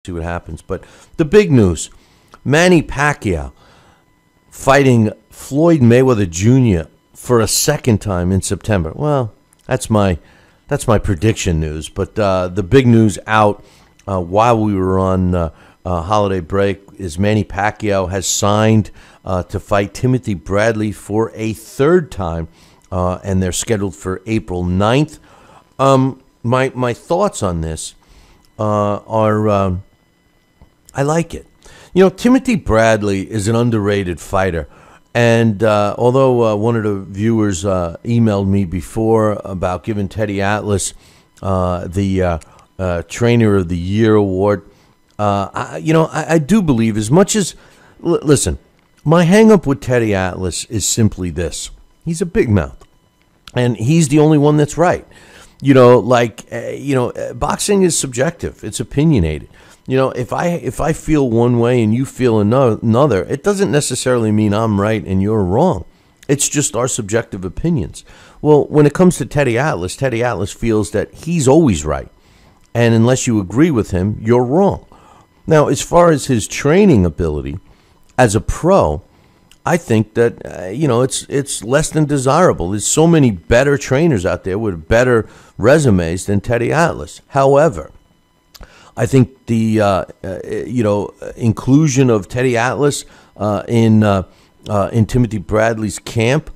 see what happens. But the big news, Manny Pacquiao fighting Floyd Mayweather Jr. for a second time in September. Well, that's my prediction news. But the big news out while we were on holiday break is Manny Pacquiao has signed to fight Timothy Bradley for a third time, and they're scheduled for April 9th. My thoughts on this are I like it. You know, Timothy Bradley is an underrated fighter. And although one of the viewers emailed me before about giving Teddy Atlas the Trainer of the Year award, I do believe as much as, listen, my hang-up with Teddy Atlas is simply this. He's a big mouth, and he's the only one that's right. Boxing is subjective. It's opinionated. You know, if I feel one way and you feel another, it doesn't necessarily mean I'm right and you're wrong. It's just our subjective opinions. Well, when it comes to Teddy Atlas feels that he's always right. And unless you agree with him, you're wrong. Now, as far as his training ability as a pro, I think that, it's less than desirable. There's so many better trainers out there with better resumes than Teddy Atlas. However, I think the inclusion of Teddy Atlas in Timothy Bradley's camp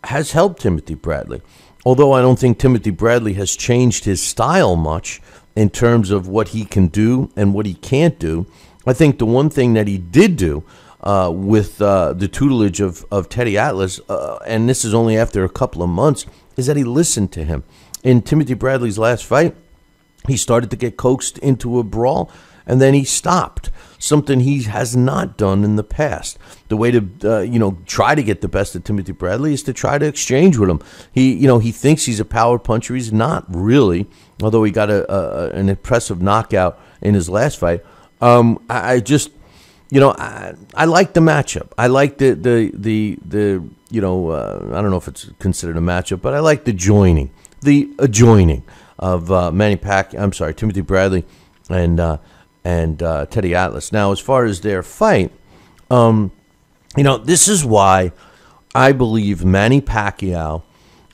has helped Timothy Bradley. Although I don't think Timothy Bradley has changed his style much in terms of what he can do and what he can't do, I think the one thing that he did do with the tutelage of Teddy Atlas, and this is only after a couple of months, is that he listened to him. In Timothy Bradley's last fight, he started to get coaxed into a brawl, and then he stopped, something he has not done in the past. The way to, try to get the best of Timothy Bradley is to try to exchange with him. He thinks he's a power puncher. He's not really, although he got an impressive knockout in his last fight. I like the matchup. I like the I don't know if it's considered a matchup, but I like the adjoining of Timothy Bradley and Teddy Atlas. Now, as far as their fight, this is why I believe Manny Pacquiao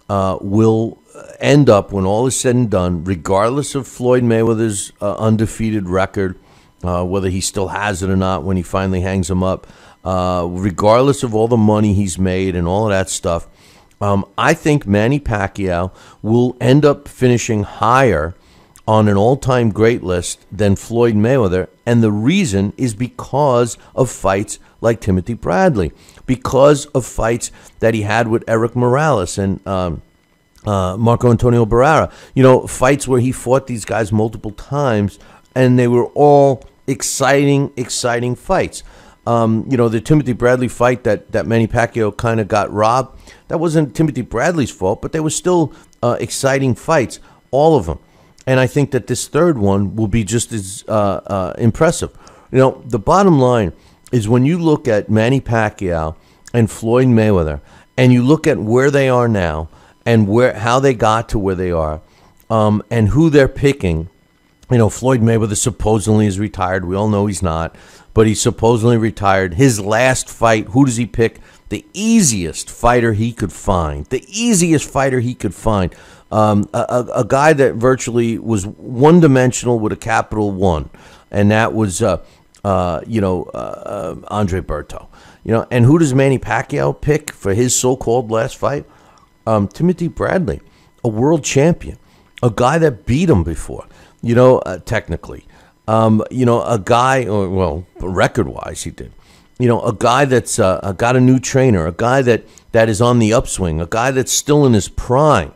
will end up, when all is said and done, regardless of Floyd Mayweather's undefeated record, whether he still has it or not when he finally hangs him up, regardless of all the money he's made and all of that stuff, I think Manny Pacquiao will end up finishing higher on an all-time great list than Floyd Mayweather, and the reason is because of fights like Timothy Bradley, because of fights that he had with Eric Morales and Marco Antonio Barrera, fights where he fought these guys multiple times, and they were all exciting fights. The Timothy Bradley fight that Manny Pacquiao kind of got robbed, that wasn't Timothy Bradley's fault, but they were still exciting fights, all of them. And I think that this third one will be just as impressive. The bottom line is when you look at Manny Pacquiao and Floyd Mayweather, and you look at where they are now and how they got to where they are, and who they're picking. Floyd Mayweather supposedly is retired. We all know he's not, but he's supposedly retired. His last fight, who does he pick? The easiest fighter he could find. A guy that virtually was one-dimensional with a capital one, and that was, Andre Berto. And who does Manny Pacquiao pick for his so-called last fight? Timothy Bradley, a world champion, a guy that beat him before, technically. A guy, record-wise he did. A guy that's got a new trainer, a guy that is on the upswing, a guy that's still in his prime.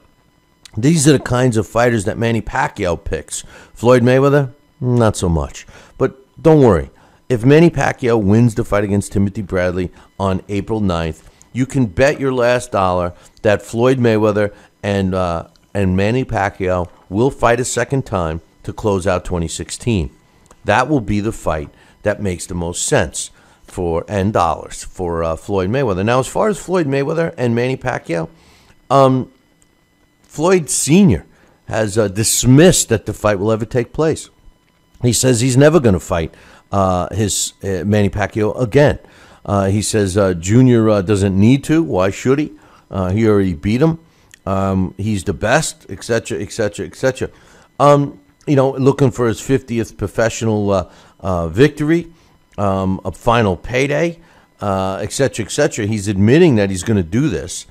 These are the kinds of fighters that Manny Pacquiao picks. Floyd Mayweather, not so much. But don't worry. If Manny Pacquiao wins the fight against Timothy Bradley on April 9th, you can bet your last dollar that Floyd Mayweather and Manny Pacquiao will fight a second time to close out 2016. That will be the fight that makes the most sense for dollars for Floyd Mayweather. Now, as far as Floyd Mayweather and Manny Pacquiao, Floyd Sr. has dismissed that the fight will ever take place. He says he's never going to fight his Manny Pacquiao again. He says Junior doesn't need to. Why should he? He already beat him. He's the best, etc., etc., etc. Looking for his 50th professional victory, a final payday, etc., etc. He's admitting that he's going to do this.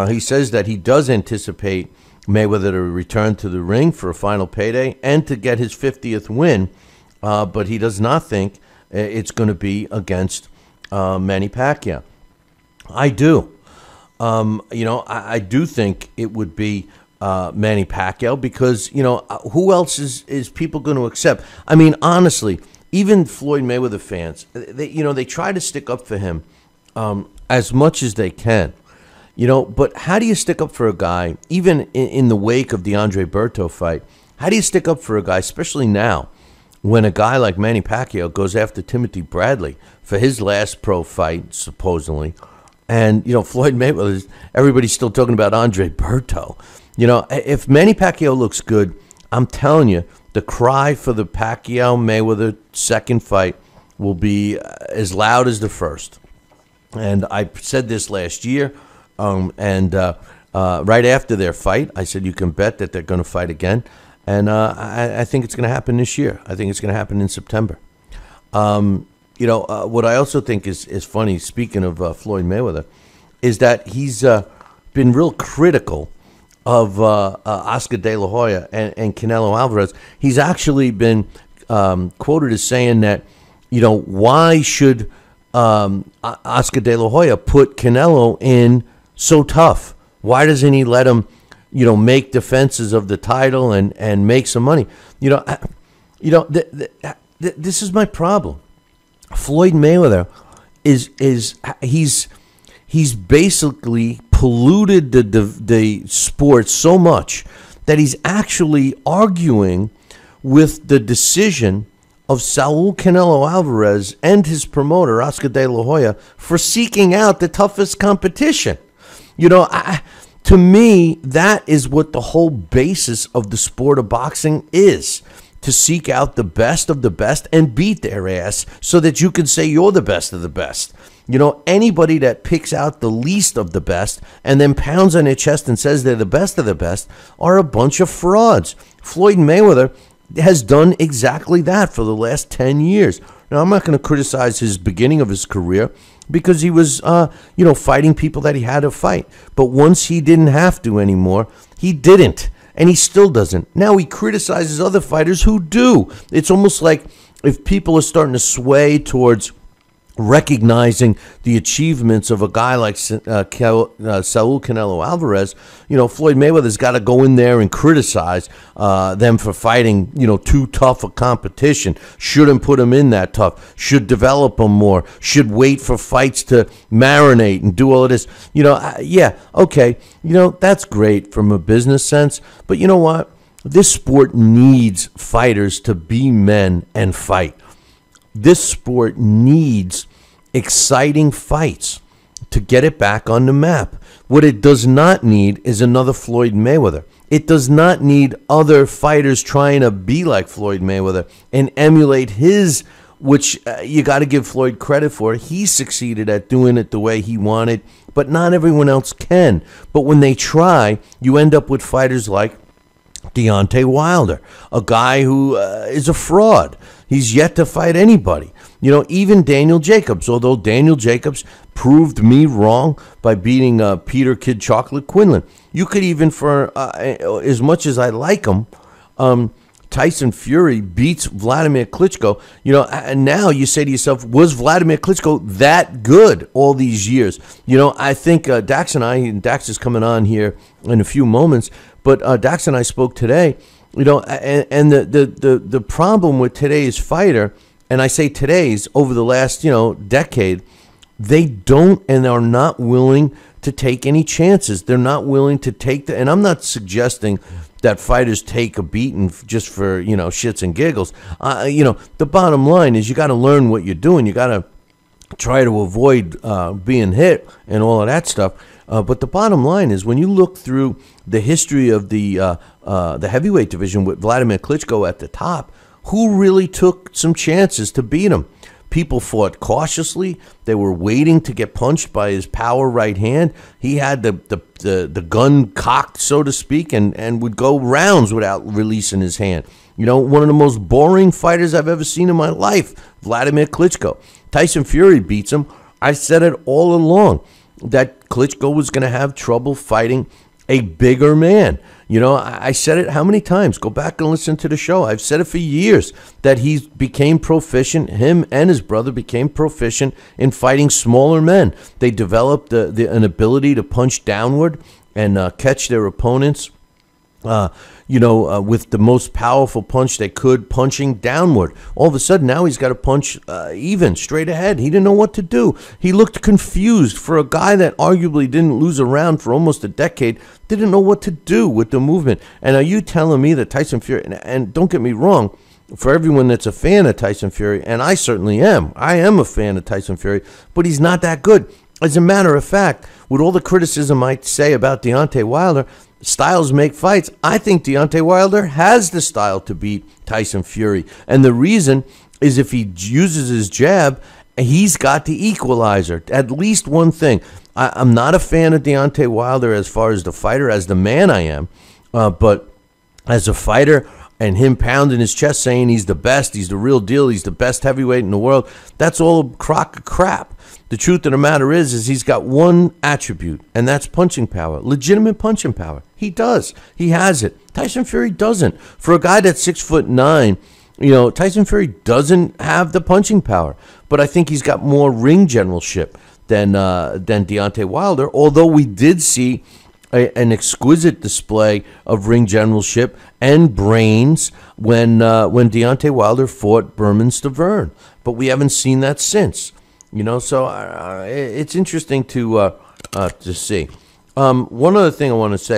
He says that he does anticipate Mayweather to return to the ring for a final payday and to get his 50th win, but he does not think it's going to be against Manny Pacquiao. I do. I do think it would be Manny Pacquiao because, who else is people going to accept? I mean, honestly, even Floyd Mayweather fans, they try to stick up for him as much as they can. But how do you stick up for a guy, even in the wake of the Andre Berto fight? How do you stick up for a guy, especially now, when a guy like Manny Pacquiao goes after Timothy Bradley for his last pro fight, supposedly? And, Floyd Mayweather, everybody's still talking about Andre Berto. If Manny Pacquiao looks good, I'm telling you, the cry for the Pacquiao-Mayweather second fight will be as loud as the first. And I said this last year. Right after their fight, I said you can bet that they're going to fight again, and I think it's going to happen this year. I think it's going to happen in September. What I also think is funny, speaking of Floyd Mayweather, is that he's been real critical of Oscar De La Hoya and Canelo Álvarez. He's actually been quoted as saying that, why should Oscar De La Hoya put Canelo in so tough? Why doesn't he let him, make defenses of the title and make some money? This is my problem. Floyd Mayweather he's basically polluted the sport so much that he's actually arguing with the decision of Saul Canelo Álvarez and his promoter Oscar De La Hoya for seeking out the toughest competition. To me, that is what the whole basis of the sport of boxing is, to seek out the best of the best and beat their ass so that you can say you're the best of the best. Anybody that picks out the least of the best and then pounds on their chest and says they're the best of the best are a bunch of frauds. Floyd Mayweather has done exactly that for the last 10 years. Now, I'm not going to criticize his beginning of his career because he was, fighting people that he had to fight. But once he didn't have to anymore, he didn't. And he still doesn't. Now he criticizes other fighters who do. It's almost like if people are starting to sway towards recognizing the achievements of a guy like Saul Canelo Álvarez, Floyd Mayweather's got to go in there and criticize them for fighting, too tough a competition. Shouldn't put them in that tough. Should develop them more. Should wait for fights to marinate and do all of this. Okay. That's great from a business sense. But you know what? This sport needs fighters to be men and fight. This sport needs exciting fights to get it back on the map. What it does not need is another Floyd Mayweather. It does not need other fighters trying to be like Floyd Mayweather and emulate his, which you got to give Floyd credit for. He succeeded at doing it the way he wanted, but not everyone else can. But when they try, you end up with fighters like Deontay Wilder, a guy who is a fraud. He's yet to fight anybody. Even Daniel Jacobs, although Daniel Jacobs proved me wrong by beating Peter Kid Chocolate Quinlan. You could even, for as much as I like him, Tyson Fury beats Wladimir Klitschko. And now you say to yourself, was Wladimir Klitschko that good all these years? I think Dax is coming on here in a few moments, but Dax and I spoke today, and the problem with today's fighter, and I say today's, over the last, decade, they don't and are not willing to take any chances. They're not willing to take and I'm not suggesting that fighters take a beating just for, shits and giggles. The bottom line is you got to learn what you're doing. You got to try to avoid being hit and all of that stuff. But the bottom line is when you look through the history of the heavyweight division with Wladimir Klitschko at the top, who really took some chances to beat him? People fought cautiously. They were waiting to get punched by his power right hand. He had the gun cocked, so to speak, and would go rounds without releasing his hand. You know, one of the most boring fighters I've ever seen in my life, Wladimir Klitschko. Tyson Fury beats him. I said it all along that Klitschko was going to have trouble fighting a bigger man. You know, I said it how many times? Go back and listen to the show. I've said it for years that he became proficient. Him and his brother became proficient in fighting smaller men. They developed an ability to punch downward and catch their opponents, with the most powerful punch they could, punching downward. All of a sudden, now he's got to punch even, straight ahead. He didn't know what to do. He looked confused. For a guy that arguably didn't lose a round for almost a decade, didn't know what to do with the movement. And are you telling me that Tyson Fury, and don't get me wrong, for everyone that's a fan of Tyson Fury, and I certainly am, I am a fan of Tyson Fury, but he's not that good. As a matter of fact, with all the criticism I say about Deontay Wilder, styles make fights. I think Deontay Wilder has the style to beat Tyson Fury. And the reason is if he uses his jab, he's got the equalizer. At least one thing. I'm not a fan of Deontay Wilder as far as the fighter, as the man I am. But as a fighter and him pounding his chest saying he's the best, he's the real deal, he's the best heavyweight in the world, that's all a crock of crap. The truth of the matter is he's got one attribute, and that's punching power, legitimate punching power. He does. He has it. Tyson Fury doesn't. For a guy that's 6'9", Tyson Fury doesn't have the punching power. But I think he's got more ring generalship than Deontay Wilder, although we did see an exquisite display of ring generalship and brains when Deontay Wilder fought Berman Stavern. But we haven't seen that since. So it's interesting to see. One other thing I want to say.